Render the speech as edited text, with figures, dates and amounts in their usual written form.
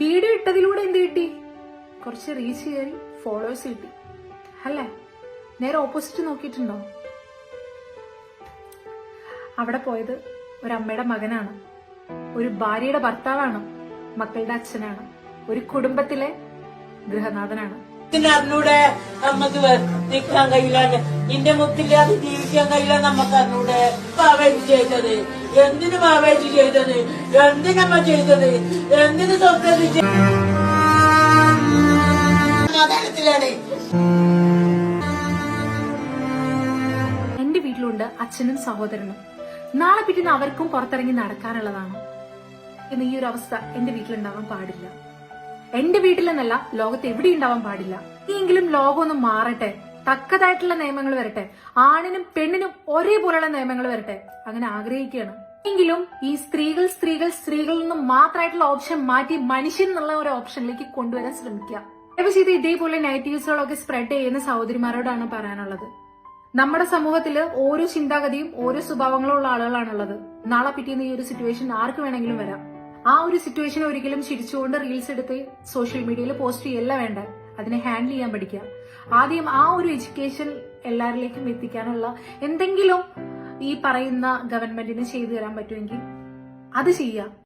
Video ഇട്ടതിലൂടെ എന്ത് കിട്ടി? കുറച്ച് റീച്ച് കയറി, ഫോളോവേഴ്സ് കിട്ടി അല്ലേ? നേരെ ഓപ്പോസിറ്റ് നോക്കിയിട്ടുണ്ടോ? അവിടെ പോയത് ഒരമ്മയുടെ മകനാണ്, ഒരു ഭാര്യയുടെ ഭർത്താവാണ്, മക്കളുടെ അച്ഛനാണ്, ഒരു കുടുംബത്തിലെ ഗൃഹനാഥനാണ്. അറിഞ്ഞൂടെ നമുക്ക് നിൽക്കാൻ കഴിയില്ല, നിന്റെ മുത്തില്ലാതെ ജീവിക്കാൻ കഴിയില്ല. നമുക്ക് അറിഞ്ഞൂടെ പാവേജ് ചെയ്തത്? എന്തിനു പാവേജ് ചെയ്തത്? എന്തിനമ്മ ചെയ്തത്? എന്തിനു സ്വന്തം സമാധാനത്തിലാണ്. എന്റെ വീട്ടിലുണ്ട് അച്ഛനും സഹോദരനും. നാളെ പിറ്റേന്ന് അവർക്കും പുറത്തിറങ്ങി നടക്കാനുള്ളതാണ്. ഇന്ന് ഈ ഒരു അവസ്ഥ എന്റെ വീട്ടിലുണ്ടാവാൻ പാടില്ല. എന്റെ വീട്ടിലെന്നല്ല, ലോകത്ത് എവിടെ ഉണ്ടാവാൻ പാടില്ല. എങ്കിലും ലോകമൊന്നും മാറട്ടെ, തക്കതായിട്ടുള്ള നിയമങ്ങൾ വരട്ടെ, ആണിനും പെണ്ണിനും ഒരേപോലെയുള്ള നിയമങ്ങൾ വരട്ടെ, അങ്ങനെ ആഗ്രഹിക്കുകയാണ്. എങ്കിലും ഈ സ്ത്രീകളിൽ നിന്നും മാത്രമായിട്ടുള്ള ഓപ്ഷൻ മാറ്റി മനുഷ്യൻ എന്നുള്ള ഒരു ഓപ്ഷനിലേക്ക് കൊണ്ടുവരാൻ ശ്രമിക്കുക. ദയവ് ഇതേപോലെ നെഗറ്റീവ്സുകളൊക്കെ സ്പ്രെഡ് ചെയ്യുന്ന സഹോദരിമാരോടാണ് പറയാനുള്ളത്. നമ്മുടെ സമൂഹത്തില് ഓരോ ചിന്താഗതിയും ഓരോ സ്വഭാവങ്ങളും ഉള്ള ആളുകളാണുള്ളത്. നാളെ പിറ്റേന്ന് ഈ ഒരു സിറ്റുവേഷൻ ആർക്ക് വേണമെങ്കിലും വരാം. ആ ഒരു സിറ്റുവേഷൻ ഒരിക്കലും ചിരിച്ചുകൊണ്ട് റീൽസ് എടുത്ത് സോഷ്യൽ മീഡിയയിൽ പോസ്റ്റ് ചെയ്യല്ല വേണ്ട, അതിനെ ഹാൻഡിൽ ചെയ്യാൻ പഠിക്കുക. ആദ്യം ആ ഒരു എഡ്യൂക്കേഷൻ എല്ലാവരിലേക്കും എത്തിക്കാനുള്ള എന്തെങ്കിലും ഈ പറയുന്ന ഗവൺമെന്റിന് ചെയ്തു തരാൻ പറ്റുമെങ്കിൽ അത് ചെയ്യുക.